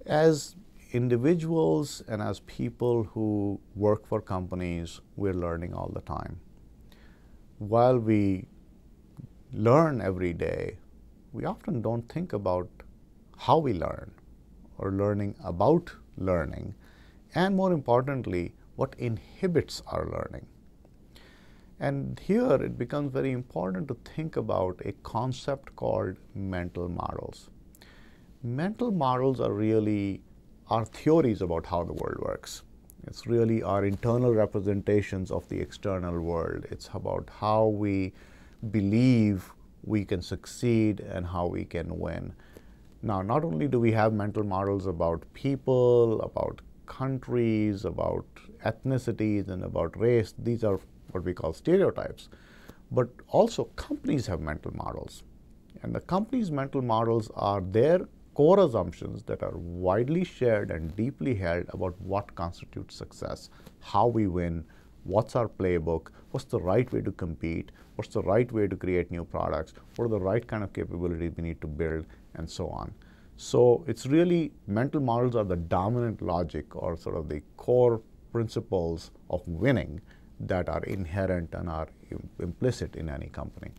As individuals and as people who work for companies, we're learning all the time. While we learn every day, we often don't think about how we learn or learning about learning, and more importantly, what inhibits our learning. And here it becomes very important to think about a concept called mental models. Mental models are really our theories about how the world works. It's really our internal representations of the external world. It's about how we believe we can succeed and how we can win. Now, not only do we have mental models about people, about countries, about ethnicities, and about race, these are what we call stereotypes, but also companies have mental models. And the company's mental models are their core assumptions that are widely shared and deeply held about what constitutes success, how we win, what's our playbook, what's the right way to compete, what's the right way to create new products, what are the right kind of capabilities we need to build, and so on. So it's really, mental models are the dominant logic or sort of the core principles of winning that are inherent and are implicit in any company.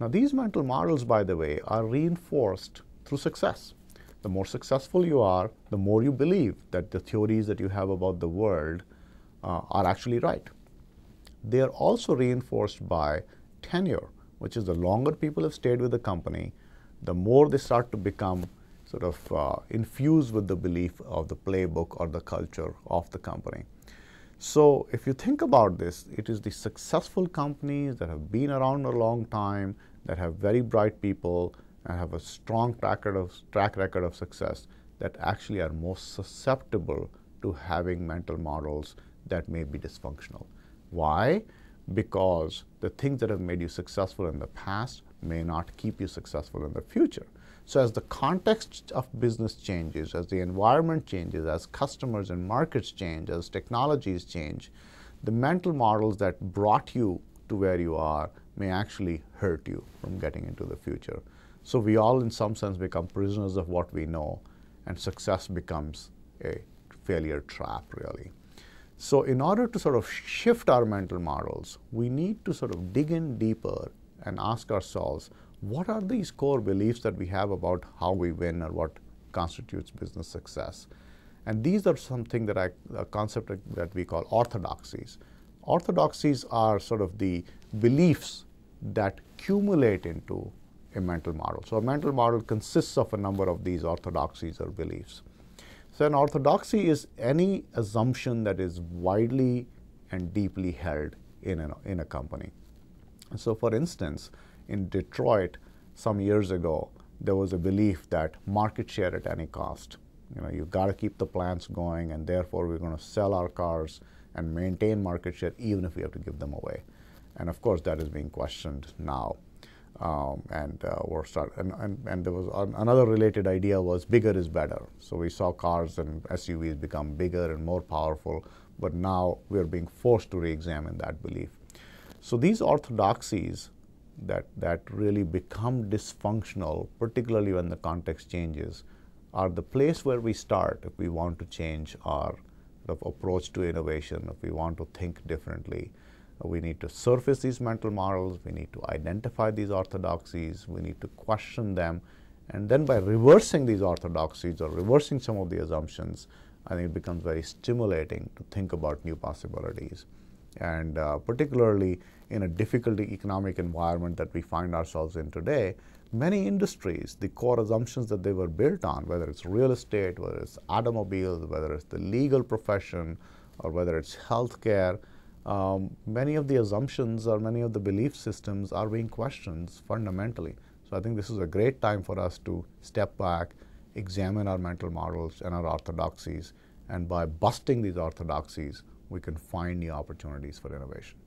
Now, these mental models, by the way, are reinforced through success. The more successful you are, the more you believe that the theories that you have about the world are actually right. They are also reinforced by tenure, which is the longer people have stayed with the company, the more they start to become sort of infused with the belief of the playbook or the culture of the company. So if you think about this, it is the successful companies that have been around a long time, that have very bright people, and have a strong track record of success that actually are most susceptible to having mental models that may be dysfunctional. Why? Because the things that have made you successful in the past may not keep you successful in the future. So as the context of business changes, as the environment changes, as customers and markets change, as technologies change, the mental models that brought you to where you are may actually hurt you from getting into the future. So we all, in some sense, become prisoners of what we know, and success becomes a failure trap, really. So in order to sort of shift our mental models, we need to sort of dig in deeper and ask ourselves, what are these core beliefs that we have about how we win or what constitutes business success? And these are something that a concept that we call orthodoxies. Orthodoxies are sort of the beliefs that accumulate into a mental model. So a mental model consists of a number of these orthodoxies or beliefs. So an orthodoxy is any assumption that is widely and deeply held in a company. And so for instance, in Detroit some years ago, there was a belief that market share at any cost. You've got to keep the plants going, and therefore we're going to sell our cars and maintain market share even if we have to give them away. And of course that is being questioned now. And there was another related idea was bigger is better. So we saw cars and SUVs become bigger and more powerful, but now we're being forced to re-examine that belief. So these orthodoxies that really become dysfunctional, particularly when the context changes, are the place where we start if we want to change our sort of approach to innovation, if we want to think differently. We need to surface these mental models, we need to identify these orthodoxies, we need to question them, and then by reversing these orthodoxies or reversing some of the assumptions, I think it becomes very stimulating to think about new possibilities. And particularly in a difficult economic environment that we find ourselves in today, many industries, the core assumptions that they were built on, whether it's real estate, whether it's automobiles, whether it's the legal profession, or whether it's healthcare, many of the assumptions or many of the belief systems are being questioned fundamentally. So I think this is a great time for us to step back, examine our mental models and our orthodoxies, and by busting these orthodoxies, we can find new opportunities for innovation.